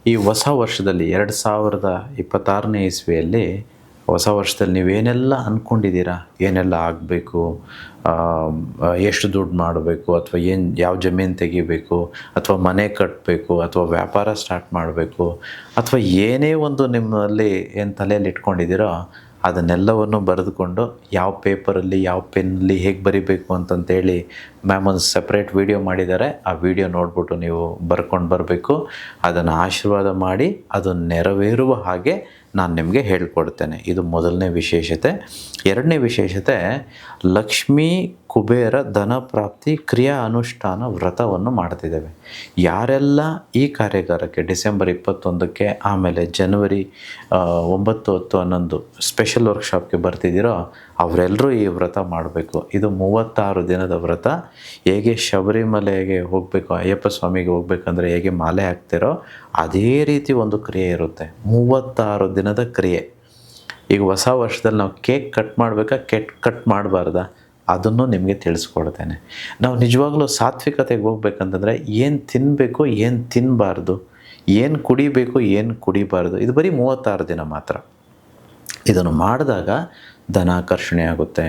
ಈ ಹೊಸ ವರ್ಷದಲ್ಲಿ 2026ನೇ ಇಸ್ವಿಯಲ್ಲಿ ಹೊಸ ವರ್ಷದಲ್ಲಿ ನೀವೇನೆಲ್ಲ ಅಂದ್ಕೊಂಡಿದ್ದೀರಾ, ಏನೆಲ್ಲ ಆಗಬೇಕು, ಎಷ್ಟು ದುಡ್ಡು ಮಾಡಬೇಕು, ಅಥವಾ ಯಾವ ಜಮೀನು ತೆಗಿಬೇಕು, ಅಥವಾ ಮನೆ ಕಟ್ಟಬೇಕು, ಅಥವಾ ವ್ಯಾಪಾರ ಸ್ಟಾರ್ಟ್ ಮಾಡಬೇಕು, ಅಥವಾ ಏನೇ ಒಂದು ನಿಮ್ಮಲ್ಲಿ ಏನು ತಲೆಯಲ್ಲಿ ಇಟ್ಕೊಂಡಿದ್ದೀರೋ ಅದನ್ನೆಲ್ಲವನ್ನು ಬರೆದುಕೊಂಡು ಯಾವ ಪೇಪರಲ್ಲಿ ಯಾವ ಪೆನ್ನಲ್ಲಿ ಹೇಗೆ ಬರಿಬೇಕು ಅಂತಂತೇಳಿ ಮ್ಯಾಮ್ ಒಂದು ಸಪ್ರೇಟ್ ವೀಡಿಯೋ ಮಾಡಿದ್ದಾರೆ. ಆ ವಿಡಿಯೋ ನೋಡಿಬಿಟ್ಟು ನೀವು ಬರ್ಕೊಂಡು ಬರಬೇಕು. ಅದನ್ನು ಆಶೀರ್ವಾದ ಮಾಡಿ ಅದು ನೆರವೇರುವ ಹಾಗೆ ನಾನು ನಿಮಗೆ ಹೇಳ್ಕೊಡ್ತೇನೆ. ಇದು ಮೊದಲನೇ ವಿಶೇಷತೆ. ಎರಡನೇ ವಿಶೇಷತೆ, ಲಕ್ಷ್ಮೀ ಕುಬೇರ ಧನ ಪ್ರಾಪ್ತಿ ಕ್ರಿಯಾ ಅನುಷ್ಠಾನ ವ್ರತವನ್ನು ಮಾಡ್ತಿದ್ದೇವೆ. ಯಾರೆಲ್ಲ ಈ ಕಾರ್ಯಾಗಾರಕ್ಕೆ ಡಿಸೆಂಬರ್ 21ಕ್ಕೆ ಆಮೇಲೆ ಜನವರಿ 9, 10, 11 ಸ್ಪೆಷಲ್ ವರ್ಕ್ಶಾಪ್ಗೆ ಬರ್ತಿದ್ದೀರೋ ಅವರೆಲ್ಲರೂ ಈ ವ್ರತ ಮಾಡಬೇಕು. ಇದು 36 ದಿನದ ವ್ರತ. ಹೇಗೆ ಶಬರಿಮಲೆಗೆ ಹೋಗಬೇಕು, ಅಯ್ಯಪ್ಪ ಸ್ವಾಮಿಗೆ ಹೋಗ್ಬೇಕಂದ್ರೆ ಹೇಗೆ ಮಾಲೆ ಹಾಕ್ತಿರೋ ಅದೇ ರೀತಿ ಒಂದು ಕ್ರಿಯೆ ಇರುತ್ತೆ. 36 ದಿನದ ಕ್ರಿಯೆ. ಈಗ ಹೊಸ ವರ್ಷದಲ್ಲಿ ನಾವು ಕೇಕ್ ಕಟ್ ಮಾಡಬೇಕಾ, ಕಟ್ ಮಾಡಬಾರ್ದಾ, ಅದನ್ನು ನಿಮಗೆ ತಿಳಿಸ್ಕೊಡ್ತೇನೆ. ನಾವು ನಿಜವಾಗ್ಲೂ ಸಾತ್ವಿಕತೆಗೆ ಹೋಗ್ಬೇಕಂತಂದರೆ ಏನು ತಿನ್ನಬೇಕು, ಏನು ತಿನ್ನಬಾರ್ದು, ಏನು ಕುಡಿಬೇಕು, ಏನು ಕುಡಿಬಾರ್ದು, ಇದು ಬರೀ 36 ದಿನ ಮಾತ್ರ. ಇದನ್ನು ಮಾಡಿದಾಗ ಧನಾಕರ್ಷಣೆ ಆಗುತ್ತೆ,